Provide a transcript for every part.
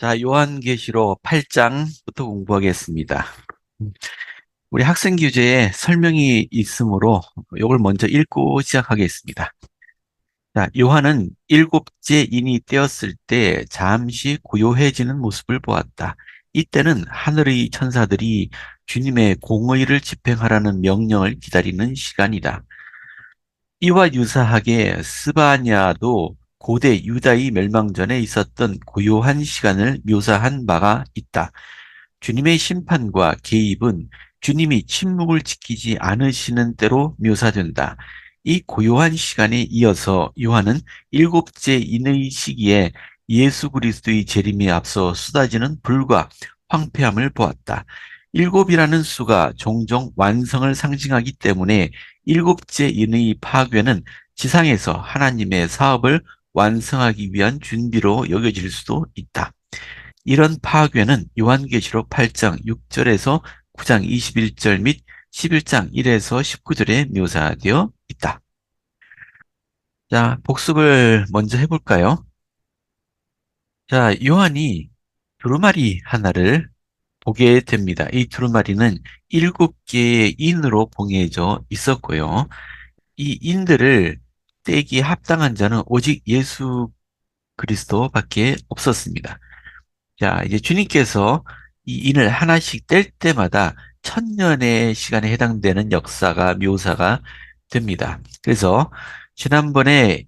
자, 요한계시록 8장부터 공부하겠습니다. 우리 학생 교재에 설명이 있으므로 이걸 먼저 읽고 시작하겠습니다. 자, 요한은 일곱째 인이 떼었을 때 잠시 고요해지는 모습을 보았다. 이때는 하늘의 천사들이 주님의 공의를 집행하라는 명령을 기다리는 시간이다. 이와 유사하게 스바냐도 고대 유다의 멸망 전에 있었던 고요한 시간을 묘사한 바가 있다. 주님의 심판과 개입은 주님이 침묵을 지키지 않으시는 때로 묘사된다. 이 고요한 시간에 이어서 요한은 일곱째 인의 시기에 예수 그리스도의 재림에 앞서 쏟아지는 불과 황폐함을 보았다. 일곱이라는 수가 종종 완성을 상징하기 때문에 일곱째 인의 파괴는 지상에서 하나님의 사업을 완성하기 위한 준비로 여겨질 수도 있다. 이런 파괴는 요한계시록 8장 6절에서 9장 21절 및 11장 1에서 19절에 묘사되어 있다. 자, 복습을 먼저 해볼까요? 자, 요한이 두루마리 하나를 보게 됩니다. 이 두루마리는 7개의 인으로 봉해져 있었고요. 이 인들을 떼기에 합당한 자는 오직 예수 그리스도밖에 없었습니다. 자, 이제 주님께서 이 인을 하나씩 뗄 때마다 천년의 시간에 해당되는 역사가 묘사가 됩니다. 그래서 지난번에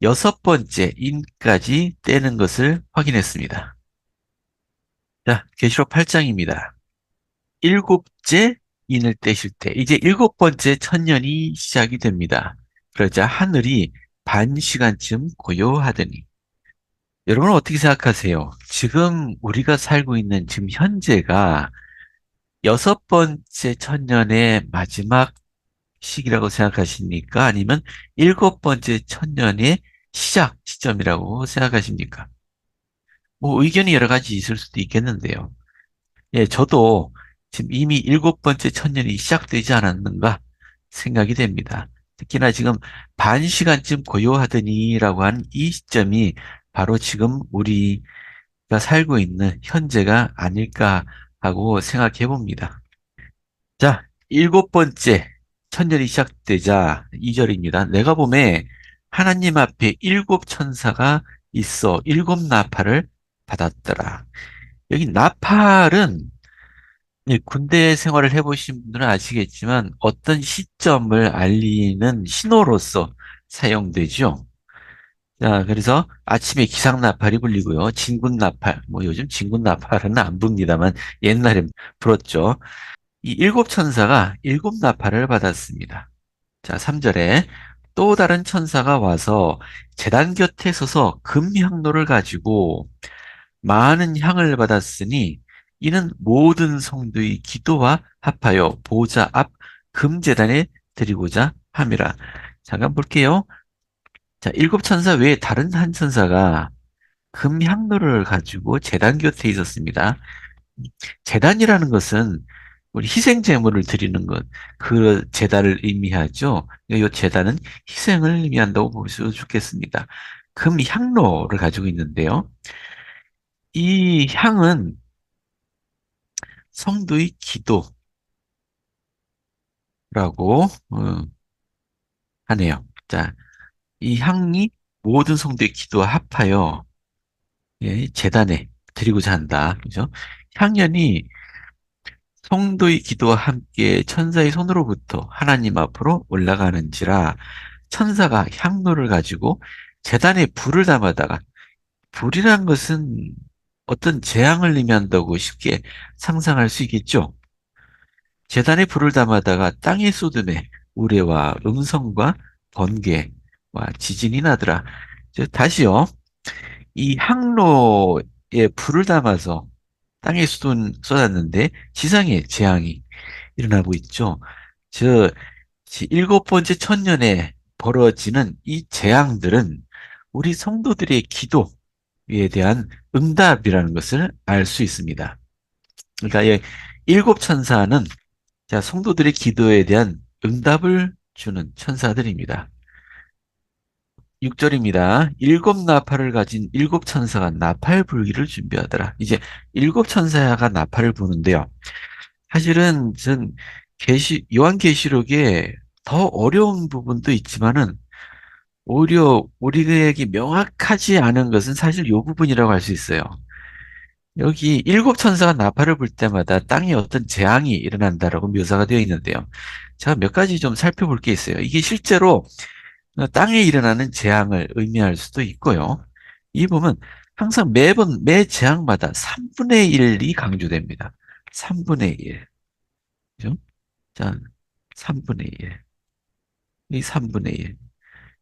여섯 번째 인까지 떼는 것을 확인했습니다. 자, 계시록 8장입니다. 일곱째 인을 떼실 때 이제 일곱 번째 천년이 시작이 됩니다. 그러자 하늘이 반 시간쯤 고요하더니 여러분은 어떻게 생각하세요? 지금 우리가 살고 있는 지금 현재가 여섯 번째 천년의 마지막 시기라고 생각하십니까? 아니면 일곱 번째 천년의 시작 시점이라고 생각하십니까? 뭐 의견이 여러 가지 있을 수도 있겠는데요. 예, 저도 지금 이미 일곱 번째 천년이 시작되지 않았는가 생각이 됩니다. 특히나 지금 반 시간쯤 고요하더니라고 하는 이 시점이 바로 지금 우리가 살고 있는 현재가 아닐까 하고 생각해 봅니다. 자, 일곱 번째 천년이 시작되자 2절입니다. 내가 보매 하나님 앞에 일곱 천사가 있어 일곱 나팔을 받았더라. 여기 나팔은 군대 생활을 해보신 분들은 아시겠지만 어떤 시점을 알리는 신호로서 사용되죠. 자, 그래서 아침에 기상나팔이 불리고요. 진군나팔, 뭐 요즘 진군나팔은 안 붑니다만 옛날엔 불었죠. 이 일곱 천사가 일곱 나팔을 받았습니다. 자, 3절에 또 다른 천사가 와서 제단 곁에 서서 금향로를 가지고 많은 향을 받았으니 이는 모든 성도의 기도와 합하여 보좌 앞 금제단에 드리고자 함이라. 잠깐 볼게요. 자, 일곱 천사 외에 다른 한 천사가 금향로를 가지고 제단 곁에 있었습니다. 제단이라는 것은 우리 희생 제물을 드리는 것, 그 제단을 의미하죠. 이 제단은 희생을 의미한다고 보셔도 좋겠습니다. 금향로를 가지고 있는데요. 이 향은 성도의 기도라고 하네요. 자, 이 향이 모든 성도의 기도와 합하여 예, 제단에 드리고자 한다. 그죠? 향연이 성도의 기도와 함께 천사의 손으로부터 하나님 앞으로 올라가는지라 천사가 향로를 가지고 제단에 불을 담아다가 불이란 것은 어떤 재앙을 의미한다고 쉽게 상상할 수 있겠죠. 제단에 불을 담아다가 땅에 쏟음에 우레와 음성과 번개와 지진이 나더라. 다시요. 이 항로에 불을 담아서 땅에 쏟았는데 지상에 재앙이 일어나고 있죠. 저 일곱 번째 천년에 벌어지는 이 재앙들은 우리 성도들의 기도에 대한 응답이라는 것을 알 수 있습니다. 그러니까 이 일곱 천사는 자, 성도들의 기도에 대한 응답을 주는 천사들입니다. 6절입니다. 일곱 나팔을 가진 일곱 천사가 나팔 불기를 준비하더라. 이제 일곱 천사가 나팔을 부는데요. 사실은 전 요한계시록에 더 어려운 부분도 있지만은 오히려 우리에게 명확하지 않은 것은 사실 이 부분이라고 할 수 있어요. 여기 일곱 천사가 나팔을 불 때마다 땅에 어떤 재앙이 일어난다라고 묘사가 되어 있는데요. 제가 몇 가지 좀 살펴볼 게 있어요. 이게 실제로 땅에 일어나는 재앙을 의미할 수도 있고요. 이 부분 항상 매번 매 재앙마다 3분의 1이 강조됩니다. 3분의 1. 그죠? 자, 3분의 1. 이 3분의 1.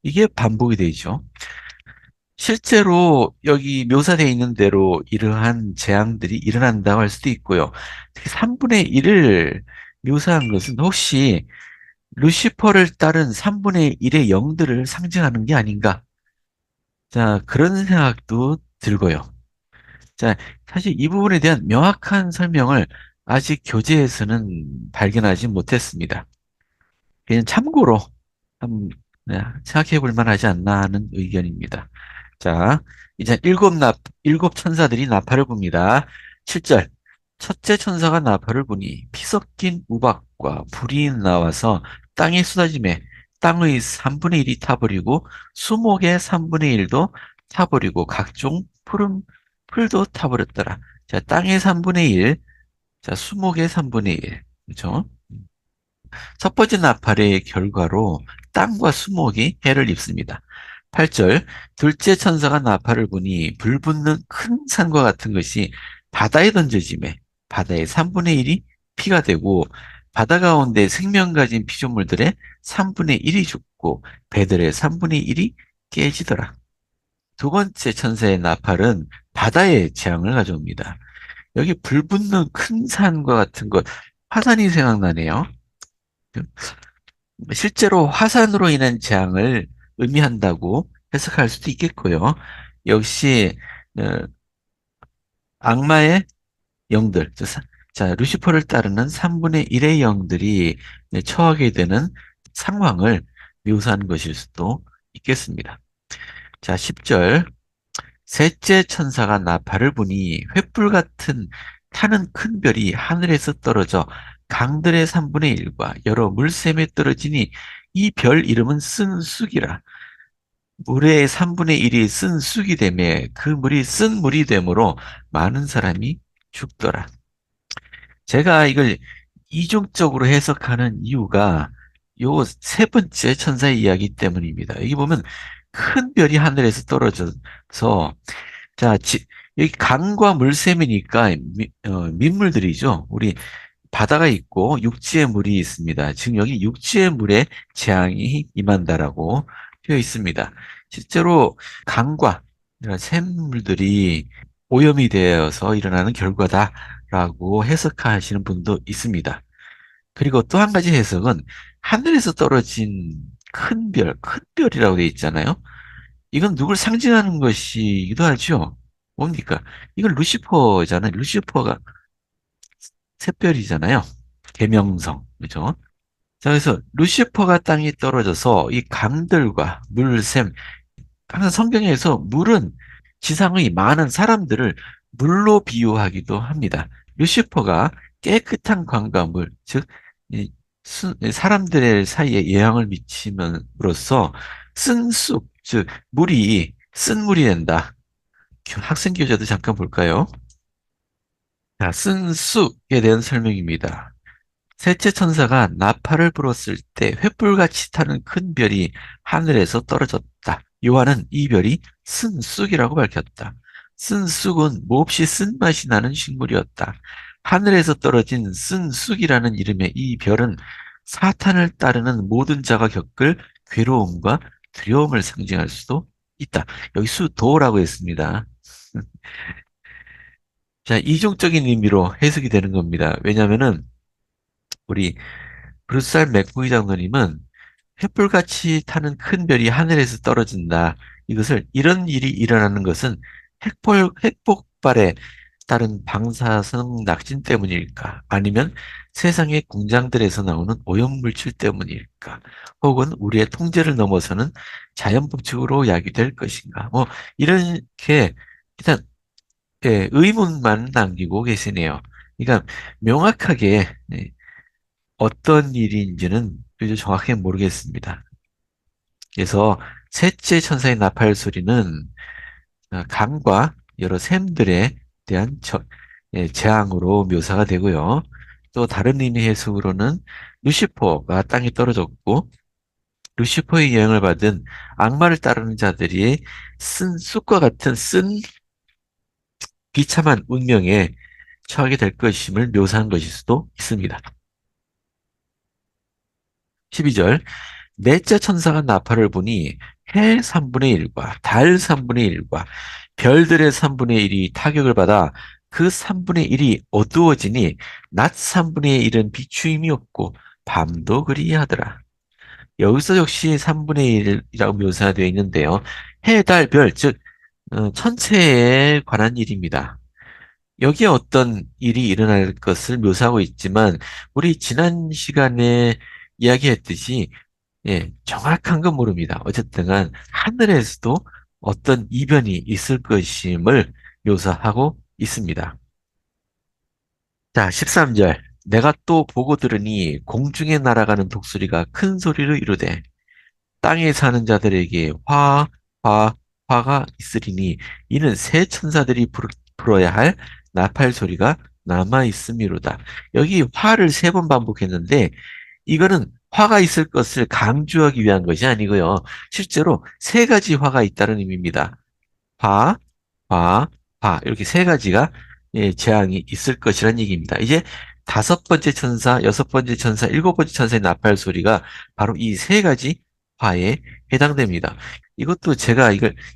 이게 반복이 되죠. 실제로 여기 묘사되어 있는 대로 이러한 재앙들이 일어난다고 할 수도 있고요. 특히 3분의 1을 묘사한 것은 혹시 루시퍼를 따른 3분의 1의 영들을 상징하는 게 아닌가? 자, 그런 생각도 들고요. 자, 사실 이 부분에 대한 명확한 설명을 아직 교재에서는 발견하지 못했습니다. 그냥 참고로 한번 생각해 볼 만하지 않나 하는 의견입니다. 자, 이제 일곱 천사들이 나팔을 붑니다. 7절. 첫째 천사가 나팔을 부니 피 섞인 우박과 불이 나와서 땅에 쏟아지매 땅의 3분의 1이 타버리고 수목의 3분의 1도 타버리고 각종 푸른 풀도 타버렸더라. 자, 땅의 3분의 1, 자, 수목의 3분의 1. 그렇죠? 첫 번째 나팔의 결과로 땅과 수목이 해를 입습니다. 8절, 둘째 천사가 나팔을 부니 불붙는 큰 산과 같은 것이 바다에 던져지매 바다의 3분의 1이 피가 되고 바다 가운데 생명 가진 피조물들의 3분의 1이 죽고 배들의 3분의 1이 깨지더라. 두 번째 천사의 나팔은 바다의 재앙을 가져옵니다. 여기 불붙는 큰 산과 같은 것, 화산이 생각나네요. 실제로 화산으로 인한 재앙을 의미한다고 해석할 수도 있겠고요. 역시 어, 악마의 영들, 자, 루시퍼를 따르는 3분의 1의 영들이 처하게 되는 상황을 묘사한 것일 수도 있겠습니다. 자, 10절. 셋째 천사가 나팔을 부니 횃불 같은 타는 큰 별이 하늘에서 떨어져 강들의 3분의 1과 여러 물샘에 떨어지니 이 별 이름은 쓴 쑥이라. 물의 3분의 1이 쓴 쑥이 되매 그 물이 쓴 물이 되므로 많은 사람이 죽더라. 제가 이걸 이중적으로 해석하는 이유가 요 세 번째 천사의 이야기 때문입니다. 여기 보면 큰 별이 하늘에서 떨어져서 자, 여기 강과 물샘이니까 민물들이죠. 우리 바다가 있고 육지의 물이 있습니다. 지금 여기 육지의 물에 재앙이 임한다라고 되어 있습니다. 실제로 강과 이런 샘물들이 오염이 되어서 일어나는 결과다라고 해석하시는 분도 있습니다. 그리고 또 한 가지 해석은 하늘에서 떨어진 큰 별이라고 되어 있잖아요. 이건 누굴 상징하는 것이기도 하죠. 뭡니까? 이건 루시퍼잖아요. 루시퍼가 샛별이잖아요. 계명성, 그죠? 자, 그래서 루시퍼가 땅에 떨어져서 이 강들과 물샘, 항상 성경에서 물은 지상의 많은 사람들을 물로 비유하기도 합니다. 루시퍼가 깨끗한 강과 물, 즉, 이 사람들의 사이에 영향을 미침으로써 쓴 쑥, 즉, 물이 쓴 물이 된다. 학생 교재도 잠깐 볼까요? 자, 쓴 쑥에 대한 설명입니다. 셋째 천사가 나팔을 불었을 때 횃불같이 타는 큰 별이 하늘에서 떨어졌다. 요한은 이 별이 쓴쑥이라고 밝혔다. 쓴쑥은 몹시 쓴맛이 나는 식물이었다. 하늘에서 떨어진 쓴쑥이라는 이름의 이 별은 사탄을 따르는 모든 자가 겪을 괴로움과 두려움을 상징할 수도 있다. 여기 수도라고 했습니다. 자, 이중적인 의미로 해석이 되는 겁니다. 왜냐하면은 우리 브루스 맥구이 장로님은 횃불같이 타는 큰 별이 하늘에서 떨어진다. 이것을 이런 일이 일어나는 것은 핵폭발의 따른 방사성 낙진 때문일까? 아니면 세상의 공장들에서 나오는 오염물질 때문일까? 혹은 우리의 통제를 넘어서는 자연 법칙으로 야기될 것인가? 뭐 이렇게 일단 의문만 남기고 계시네요. 그러니까 명확하게 어떤 일인지는 이제 정확히 모르겠습니다. 그래서 셋째 천사의 나팔 소리는 강과 여러 샘들에 대한 재앙으로 묘사가 되고요. 또 다른 의미 해석으로는 루시퍼가 땅에 떨어졌고 루시퍼의 영향을 받은 악마를 따르는 자들이 쓴 쑥과 같은 쓴 비참한 운명에 처하게 될 것임을 묘사한 것일 수도 있습니다. 12절 넷째 천사가 나팔을 부니 해 3분의 1과 달 3분의 1과 별들의 3분의 1이 타격을 받아 그 3분의 1이 어두워지니 낮 3분의 1은 비추임이 없고 밤도 그리하더라. 여기서 역시 3분의 1이라고 묘사되어 있는데요. 해, 달, 별, 즉 천체에 관한 일입니다. 여기에 어떤 일이 일어날 것을 묘사하고 있지만 우리 지난 시간에 이야기했듯이 정확한 건 모릅니다. 어쨌든 간 하늘에서도 어떤 이변이 있을 것임을 묘사하고 있습니다. 자, 13절. 내가 또 보고 들으니 공중에 날아가는 독수리가 큰 소리로 이르되 땅에 사는 자들에게 화가 있으리니 이는 새 천사들이 불어야 할 나팔 소리가 남아 있음이로다. 여기 화를 세 번 반복했는데 이거는 화가 있을 것을 강조하기 위한 것이 아니고요. 실제로 세 가지 화가 있다는 의미입니다. 화, 화, 화 이렇게 세 가지가 재앙이 있을 것이라는 얘기입니다. 이제 다섯 번째 천사, 여섯 번째 천사, 일곱 번째 천사의 나팔 소리가 바로 이 세 가지 화에 해당됩니다. 이것도 제가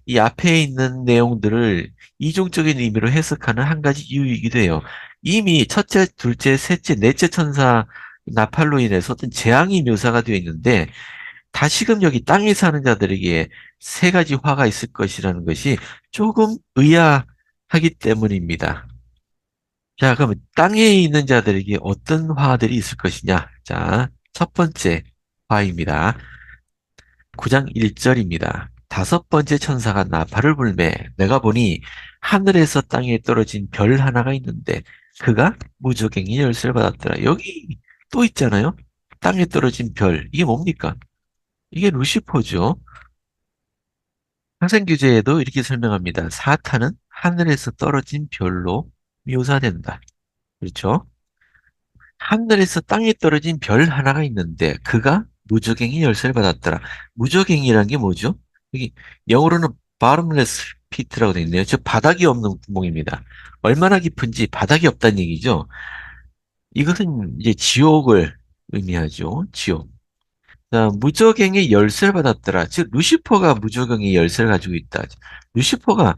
이 앞에 있는 내용들을 이중적인 의미로 해석하는 한 가지 이유이기도 해요. 이미 첫째, 둘째, 셋째, 넷째 천사 나팔로 인해서 어떤 재앙이 묘사가 되어 있는데 다시금 여기 땅에 사는 자들에게 세 가지 화가 있을 것이라는 것이 조금 의아하기 때문입니다. 자, 그럼 땅에 있는 자들에게 어떤 화들이 있을 것이냐? 자, 첫 번째 화입니다. 9장 1절입니다. 다섯 번째 천사가 나팔을 불매 내가 보니 하늘에서 땅에 떨어진 별 하나가 있는데 그가 무저갱이 열쇠를 받았더라. 여기 또 있잖아요. 땅에 떨어진 별. 이게 뭡니까? 이게 루시퍼죠. 항생규제에도 이렇게 설명합니다. 사탄은 하늘에서 떨어진 별로 묘사된다. 그렇죠? 하늘에서 땅에 떨어진 별 하나가 있는데 그가 무저갱이 열쇠를 받았더라. 무저갱이란 게 뭐죠? 여기 영어로는 bottomless pit라고 되어 있네요. 즉 바닥이 없는 구멍입니다. 얼마나 깊은지 바닥이 없다는 얘기죠. 이것은 이제 지옥을 의미하죠. 지옥. 자, 무저갱이 열쇠를 받았더라. 즉 루시퍼가 무저갱이 열쇠를 가지고 있다. 루시퍼가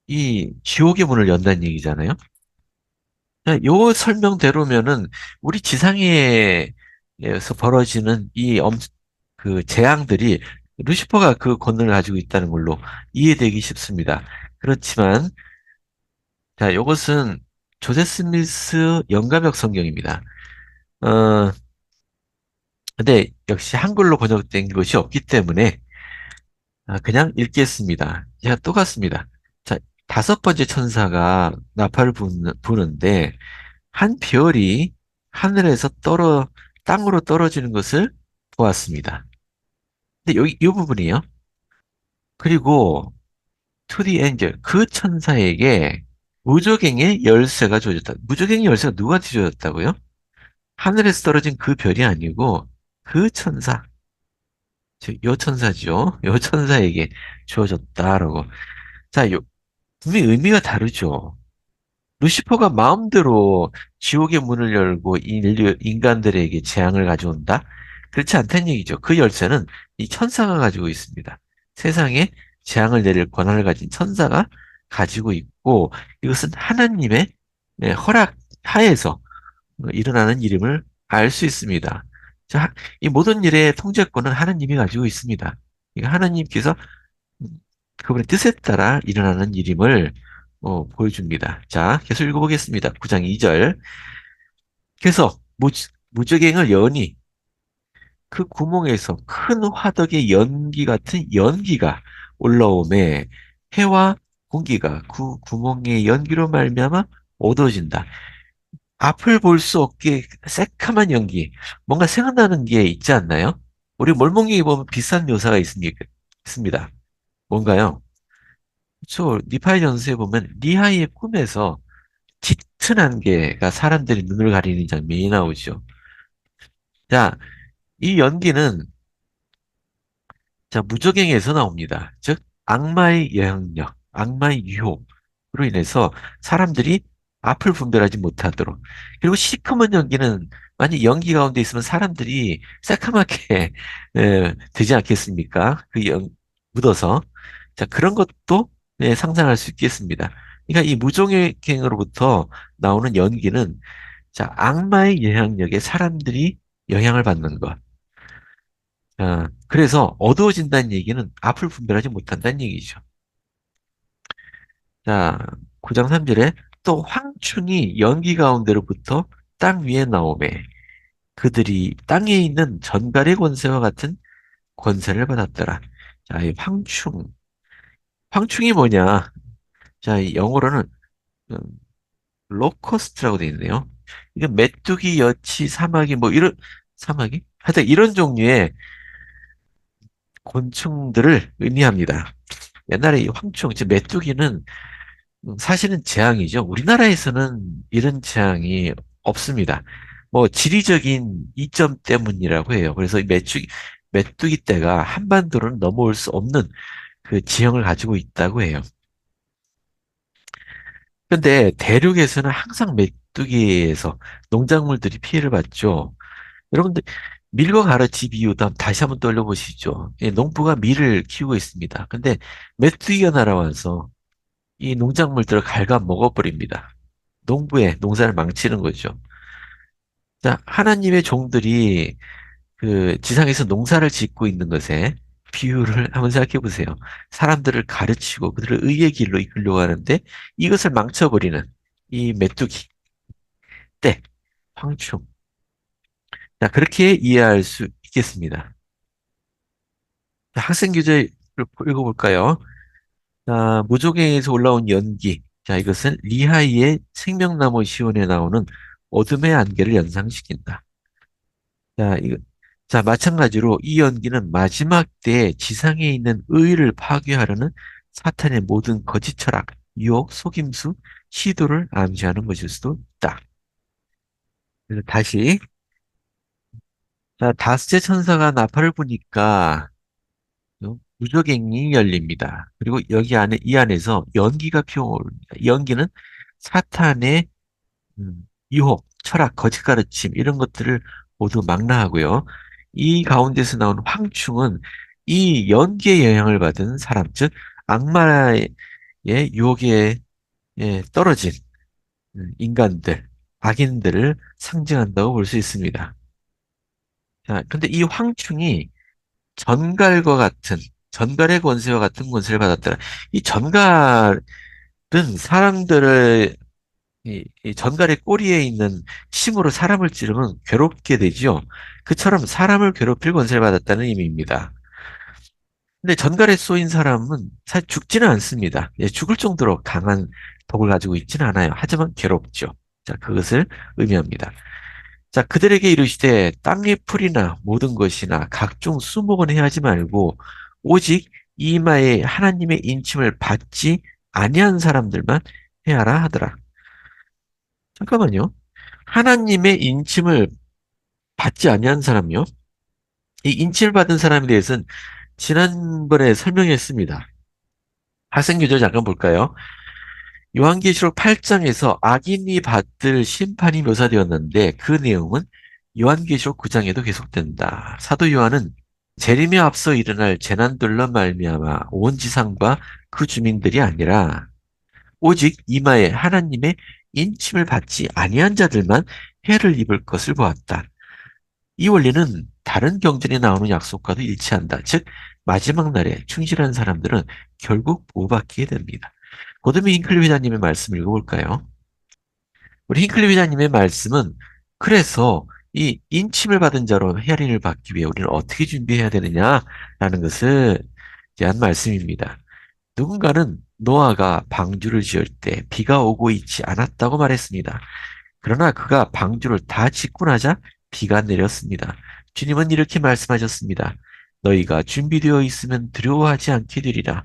이 지옥의 문을 연다는 얘기잖아요. 요 설명대로면은 우리 지상에서 벌어지는 그 재앙들이 루시퍼가 그 권능을 가지고 있다는 걸로 이해되기 쉽습니다. 그렇지만 자, 요것은 조세 스미스 영감역 성경입니다. 어, 근데 역시 한글로 번역된 것이 없기 때문에 그냥 읽겠습니다. 제가 또 갔습니다. 자, 다섯 번째 천사가 나팔을 부는데 한 별이 하늘에서 땅으로 떨어지는 것을 보았습니다. 근데 여기 이 부분이에요. 그리고 to the angel, 그 천사에게 무저갱의 열쇠가 주어졌다. 무저갱의 열쇠가 누구한테 주어졌다고요? 하늘에서 떨어진 그 별이 아니고 그 천사, 즉, 요 천사죠. 요 천사에게 주어졌다라고. 자, 분명히 의미가 다르죠. 루시퍼가 마음대로 지옥의 문을 열고 인간들에게 재앙을 가져온다? 그렇지 않다는 얘기죠. 그 열쇠는 이 천사가 가지고 있습니다. 세상에 재앙을 내릴 권한을 가진 천사가 가지고 있고 이것은 하나님의 허락 하에서 일어나는 일임을 알 수 있습니다. 자, 이 모든 일의 통제권은 하나님이 가지고 있습니다. 그러니까 하나님께서 그분의 뜻에 따라 일어나는 일임을 보여줍니다. 자, 계속 읽어보겠습니다. 9장 2절. 그래서 무적행을 여니 그 구멍에서 큰 화덕의 연기 같은 연기가 올라오매 해와 공기가 그 구멍의 연기로 말미암아 어두워진다. 앞을 볼 수 없게 새카만 연기. 뭔가 생각나는 게 있지 않나요? 우리 몰몬경에 보면 비슷한 묘사가 있습니다. 뭔가요? 저 니파의 전서에 보면 리하이의 꿈에서 짙은 안개가 사람들이 눈을 가리는 장면이 나오죠. 자, 이 연기는 자, 무적행에서 나옵니다. 즉, 악마의 영향력, 악마의 유혹으로 인해서 사람들이 앞을 분별하지 못하도록. 그리고 시커먼 연기는 만약 연기 가운데 있으면 사람들이 새카맣게 되지 않겠습니까? 묻어서. 자, 그런 것도 상상할 수 있겠습니다. 그러니까 이 무적행으로부터 나오는 연기는 자, 악마의 영향력에 사람들이 영향을 받는 것. 그래서 어두워진다는 얘기는 앞을 분별하지 못한다는 얘기죠. 자, 9장 3절에 또 황충이 연기 가운데로부터 땅 위에 나오매 그들이 땅에 있는 전갈의 권세와 같은 권세를 받았더라. 자, 이 황충. 황충이 뭐냐? 자, 이 영어로는 음, 로커스트라고 되어 있네요. 이게 메뚜기, 여치, 사마귀 뭐 이런 사마귀? 하여튼 이런 종류의 곤충들을 의미합니다. 옛날에 이 황충, 즉 메뚜기는 사실은 재앙이죠. 우리나라에서는 이런 재앙이 없습니다. 뭐 지리적인 이점 때문이라고 해요. 그래서 이 메뚜기 떼가 한반도를 넘어올 수 없는 그 지형을 가지고 있다고 해요. 근데 대륙에서는 항상 메뚜기에서 농작물들이 피해를 봤죠. 여러분들 밀과 가르치 비유도 다시 한번 떠올려보시죠. 예, 농부가 밀을 키우고 있습니다. 근데 메뚜기가 날아와서 이 농작물들을 갉아 먹어버립니다. 농부의 농사를 망치는 거죠. 자, 하나님의 종들이 그 지상에서 농사를 짓고 있는 것에 비유를 한번 생각해 보세요. 사람들을 가르치고 그들을 의의 길로 이끌려고 하는데 이것을 망쳐버리는 이 메뚜기, 떼, 황충. 자, 그렇게 이해할 수 있겠습니다. 자, 학생 교재를 읽어볼까요? 자, 무적행에서 올라온 연기. 자, 이것은 리하이의 생명나무 시온에 나오는 어둠의 안개를 연상시킨다. 자, 마찬가지로 이 연기는 마지막 때에 지상에 있는 의를 파괴하려는 사탄의 모든 거짓 철학, 유혹, 속임수, 시도를 암시하는 것일 수도 있다. 그래서 다시, 자, 다섯째 천사가 나팔을 부니까 무적행이 열립니다. 그리고 이 안에서 연기가 피어오릅니다. 연기는 사탄의 유혹, 철학, 거짓 가르침 이런 것들을 모두 망라하고요. 이 가운데서 나온 황충은 이 연기의 영향을 받은 사람, 즉 악마의 유혹에 떨어진 인간들, 악인들을 상징한다고 볼 수 있습니다. 자, 근데 이 황충이 전갈과 같은 전갈의 권세와 같은 권세를 받았더라. 이 전갈은 사람들을 이 전갈의 꼬리에 있는 침으로 사람을 찌르면 괴롭게 되죠. 그처럼 사람을 괴롭힐 권세를 받았다는 의미입니다. 근데 전갈에 쏘인 사람은 사실 죽지는 않습니다. 죽을 정도로 강한 독을 가지고 있지는 않아요. 하지만 괴롭죠. 자, 그것을 의미합니다. 자, 그들에게 이르시되 땅의 풀이나 모든 것이나 각종 수목은 해하지 말고 오직 이마에 하나님의 인침을 받지 아니한 사람들만 해하라 하더라. 잠깐만요. 하나님의 인침을 받지 아니한 사람이요? 이 인침을 받은 사람에 대해서는 지난번에 설명했습니다. 학생교재 잠깐 볼까요? 요한계시록 8장에서 악인이 받을 심판이 묘사되었는데 그 내용은 요한계시록 9장에도 계속된다. 사도 요한은 재림에 앞서 일어날 재난들로 말미암아 온 지상과 그 주민들이 아니라 오직 이마에 하나님의 인침을 받지 아니한 자들만 해를 입을 것을 보았다. 이 원리는 다른 경전에 나오는 약속과도 일치한다. 즉, 마지막 날에 충실한 사람들은 결국 보호받게 됩니다. 고도미 힝클리 회장님의 말씀을 읽어볼까요? 우리 힝클리 회장님의 말씀은 그래서 이 인침을 받은 자로 헤아림을 받기 위해 우리는 어떻게 준비해야 되느냐라는 것을 대한 말씀입니다. 누군가는 노아가 방주를 지을 때 비가 오고 있지 않았다고 말했습니다. 그러나 그가 방주를 다 짓고 나자 비가 내렸습니다. 주님은 이렇게 말씀하셨습니다. 너희가 준비되어 있으면 두려워하지 않게 되리라.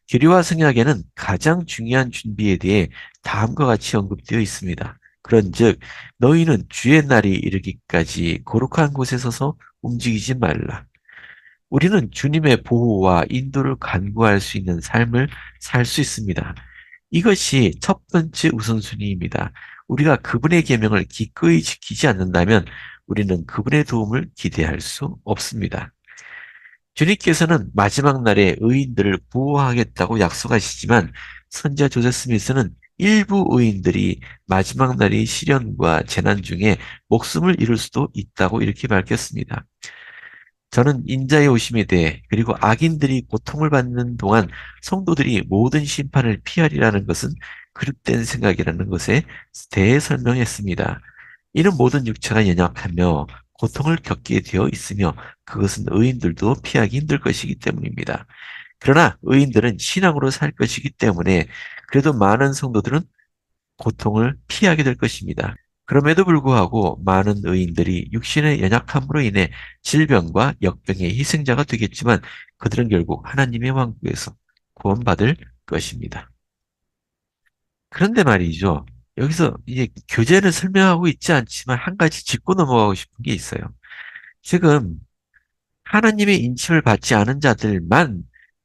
규리와 성약에는 가장 중요한 준비에 대해 다음과 같이 언급되어 있습니다. 그런즉 너희는 주의 날이 이르기까지 거룩한 곳에 서서 움직이지 말라. 우리는 주님의 보호와 인도를 간구할 수 있는 삶을 살 수 있습니다. 이것이 첫 번째 우선순위입니다. 우리가 그분의 계명을 기꺼이 지키지 않는다면 우리는 그분의 도움을 기대할 수 없습니다. 주님께서는 마지막 날에 의인들을 보호하겠다고 약속하시지만 선지자 조셉 스미스는 일부 의인들이 마지막 날의 시련과 재난 중에 목숨을 잃을 수도 있다고 이렇게 밝혔습니다. 저는 인자의 오심에 대해 그리고 악인들이 고통을 받는 동안 성도들이 모든 심판을 피하리라는 것은 그릇된 생각이라는 것에 대해 설명했습니다. 이는 모든 육체가 연약하며 고통을 겪게 되어 있으며 그것은 의인들도 피하기 힘들 것이기 때문입니다. 그러나 의인들은 신앙으로 살 것이기 때문에 그래도 많은 성도들은 고통을 피하게 될 것입니다. 그럼에도 불구하고 많은 의인들이 육신의 연약함으로 인해 질병과 역병의 희생자가 되겠지만 그들은 결국 하나님의 왕국에서 구원받을 것입니다. 그런데 말이죠. 여기서 이제 교제를 설명하고 있지 않지만 한 가지 짚고 넘어가고 싶은 게 있어요. 지금 하나님의 인침을 받지 않은 자들만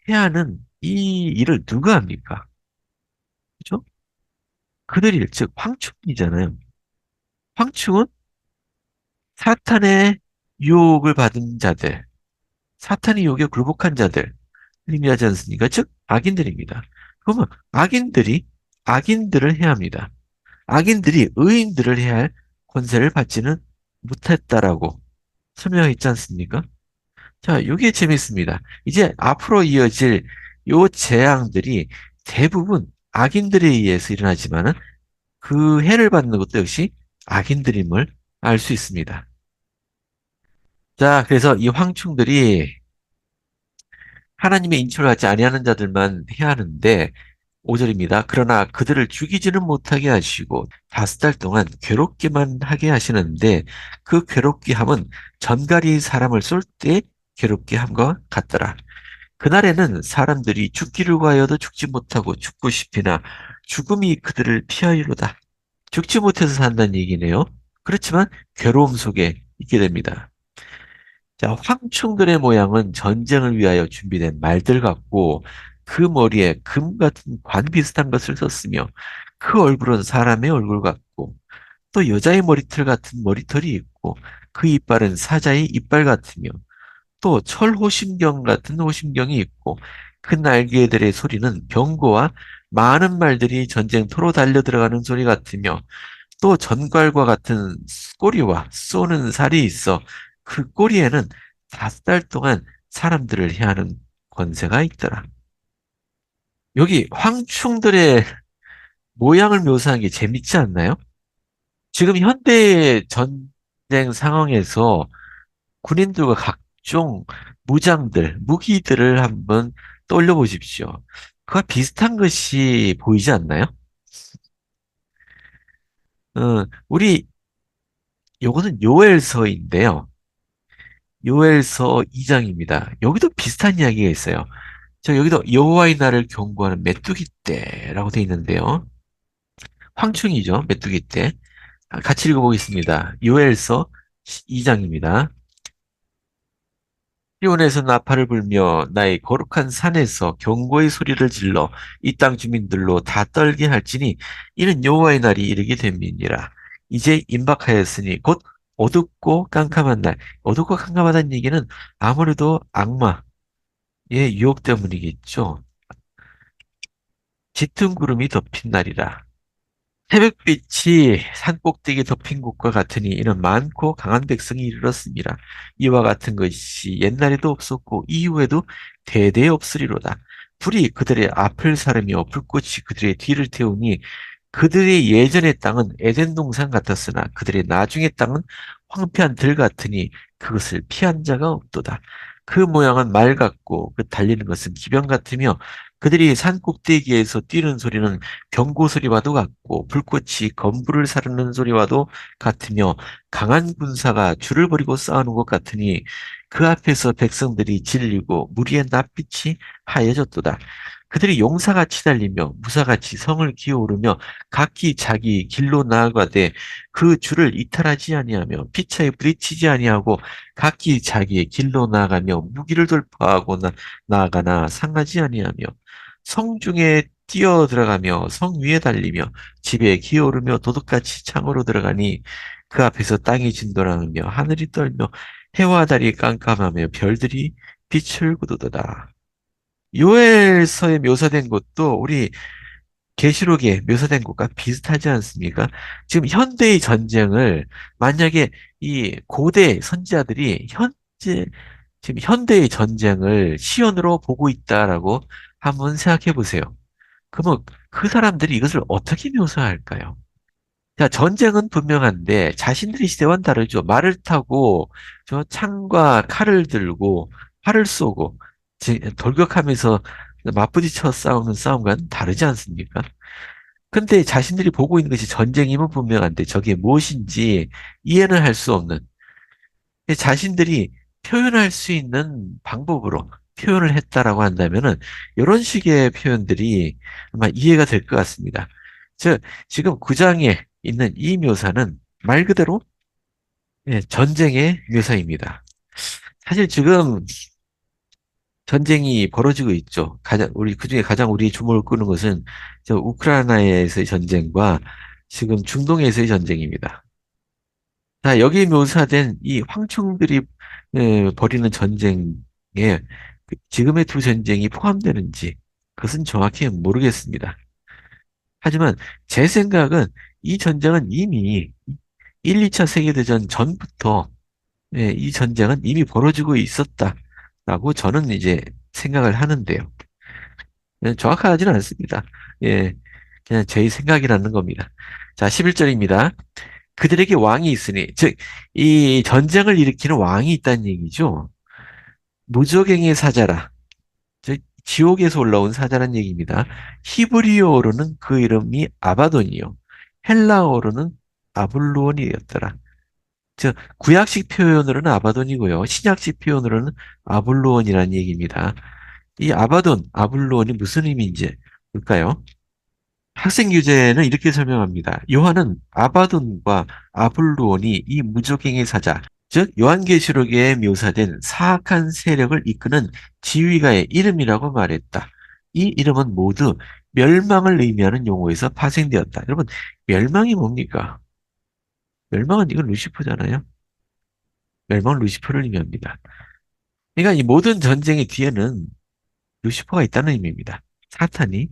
해야 하는 이 일을 누가 합니까? 그죠? 그들이 즉 황충이잖아요. 황충은 사탄의 유혹을 받은 자들, 사탄의 유혹에 굴복한 자들, 의미하지 않습니까? 즉, 악인들입니다. 그러면 악인들을 해야 합니다. 악인들이 의인들을 해야 할 권세를 받지는 못했다라고 설명했지 않습니까? 자, 이게 재밌습니다. 이제 앞으로 이어질 요 재앙들이 대부분 악인들에 의해서 일어나지만은 그 해를 받는 것도 역시 악인들임을 알 수 있습니다. 자, 그래서 이 황충들이 하나님의 인침을 받지 아니하는 자들만 해야 하는데 5절입니다. 그러나 그들을 죽이지는 못하게 하시고 5달 동안 괴롭게만 하게 하시는데 그 괴롭게 함은 전갈이 사람을 쏠 때 괴롭게 함과 같더라. 그날에는 사람들이 죽기를 구하여도 죽지 못하고 죽고 싶으나 죽음이 그들을 피하리로다. 죽지 못해서 산다는 얘기네요. 그렇지만 괴로움 속에 있게 됩니다. 자, 황충들의 모양은 전쟁을 위하여 준비된 말들 같고 그 머리에 금 같은 관 비슷한 것을 썼으며 그 얼굴은 사람의 얼굴 같고 또 여자의 머리털 같은 머리털이 있고 그 이빨은 사자의 이빨 같으며 또 철호심경 같은 호심경이 있고 그 날개들의 소리는 병거와 많은 말들이 전쟁터로 달려 들어가는 소리 같으며 또 전갈과 같은 꼬리와 쏘는 살이 있어 그 꼬리에는 5달 동안 사람들을 해하는 권세가 있더라. 여기 황충들의 모양을 묘사한 게 재밌지 않나요? 지금 현대 전쟁 상황에서 군인들과 각종 무장들, 무기들을 한번 떠올려 보십시오. 그와 비슷한 것이 보이지 않나요? 우리 요거는 요엘서인데요. 요엘서 2장입니다. 여기도 비슷한 이야기가 있어요. 여기도 여호와의 날을 경고하는 메뚜기 떼라고 되어 있는데요. 황충이죠. 메뚜기 떼. 같이 읽어보겠습니다. 요엘서 2장입니다. 시온에서 나팔을 불며 나의 거룩한 산에서 경고의 소리를 질러 이 땅 주민들로 다 떨게 할지니 이는 여호와의 날이 이르게 됨이니라. 이제 임박하였으니 곧 어둡고 깜깜한 날. 어둡고 깜깜하다는 얘기는 아무래도 악마의 유혹 때문이겠죠. 짙은 구름이 덮인 날이라. 새벽빛이 산꼭대기에 덮인 곳과 같으니 이는 많고 강한 백성이 이르렀습니다. 이와 같은 것이 옛날에도 없었고 이후에도 대대 없으리로다. 불이 그들의 앞을 사르며 불꽃이 그들의 뒤를 태우니 그들의 예전의 땅은 에덴 동산 같았으나 그들의 나중의 땅은 황폐한 들 같으니 그것을 피한 자가 없도다. 그 모양은 말 같고 그 달리는 것은 기병 같으며 그들이 산 꼭대기에서 뛰는 소리는 병고 소리와도 같고 불꽃이 건불을 사르는 소리와도 같으며 강한 군사가 줄을 버리고 싸우는 것 같으니 그 앞에서 백성들이 질리고 무리의 낯빛이 하얘졌도다. 그들이 용사같이 달리며 무사같이 성을 기어오르며 각기 자기 길로 나아가되 그 줄을 이탈하지 아니하며 피차에 부딪히지 아니하고 각기 자기의 길로 나아가며 무기를 돌파하고 나아가나 상하지 아니하며 성중에 뛰어 들어가며 성 위에 달리며 집에 기어오르며 도둑같이 창으로 들어가니 그 앞에서 땅이 진동하며 하늘이 떨며 해와 달이 깜깜하며 별들이 빛을 거두더라. 요엘서에 묘사된 것도 우리 계시록에 묘사된 것과 비슷하지 않습니까? 지금 현대의 전쟁을 만약에 이 고대 선지자들이 지금 현대의 전쟁을 시연으로 보고 있다라고 한번 생각해 보세요. 그러면 그 사람들이 이것을 어떻게 묘사할까요? 자, 전쟁은 분명한데 자신들의 시대와는 다르죠. 말을 타고 저 창과 칼을 들고 활을 쏘고 돌격하면서 맞부딪혀 싸우는 싸움과는 다르지 않습니까? 근데 자신들이 보고 있는 것이 전쟁임은 분명한데 저게 무엇인지 이해는 할 수 없는 자신들이 표현할 수 있는 방법으로 표현을 했다라고 한다면은 이런 식의 표현들이 아마 이해가 될 것 같습니다. 지금 9장에 있는 이 묘사는 말 그대로 전쟁의 묘사입니다. 사실 지금 전쟁이 벌어지고 있죠. 그중에 가장 우리 주목을 끄는 것은 저 우크라이나에서의 전쟁과 지금 중동에서의 전쟁입니다. 자, 여기 묘사된 이 황충들이 벌이는 전쟁에 지금의 두 전쟁이 포함되는지 그것은 정확히 모르겠습니다. 하지만 제 생각은 이 전쟁은 이미 1, 2차 세계대전 전부터 이 전쟁은 이미 벌어지고 있었다라고 저는 이제 생각을 하는데요. 정확하지는 않습니다. 예, 그냥 제 생각이라는 겁니다. 자, 11절입니다. 그들에게 왕이 있으니, 즉, 이 전쟁을 일으키는 왕이 있다는 얘기죠. 무적행의 사자라. 즉, 지옥에서 올라온 사자란 얘기입니다. 히브리어로는 그 이름이 아바돈이요. 헬라어로는 아블루온이었더라. 즉, 구약식 표현으로는 아바돈이고요. 신약식 표현으로는 아블루온이라는 얘기입니다. 이 아바돈, 아블루온이 무슨 의미인지 볼까요? 학생 교재는 이렇게 설명합니다. 요한은 아바돈과 아블루온이 이 무적행의 사자, 즉 요한계시록에 묘사된 사악한 세력을 이끄는 지휘가의 이름이라고 말했다. 이 이름은 모두 멸망을 의미하는 용어에서 파생되었다. 여러분, 멸망이 뭡니까? 멸망은 이건 루시퍼잖아요. 멸망은 루시퍼를 의미합니다. 그러니까 이 모든 전쟁의 뒤에는 루시퍼가 있다는 의미입니다. 사탄이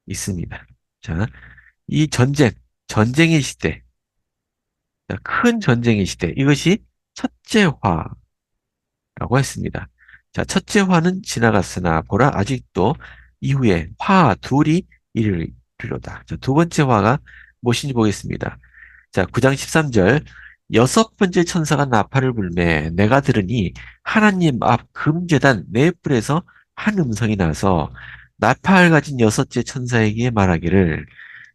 있습니다. 자, 이 전쟁의 시대, 자, 큰 전쟁의 시대, 이것이 첫째화라고 했습니다. 자, 첫째화는 지나갔으나 보라 아직도 이후에 화 둘이 이르리로다. 자, 두 번째 화가 무엇인지 보겠습니다. 자, 9장 13절. 여섯 번째 천사가 나팔을 불매 내가 들으니 하나님 앞 금제단 네 뿔에서 한 음성이 나서 나팔 가진 여섯째 천사에게 말하기를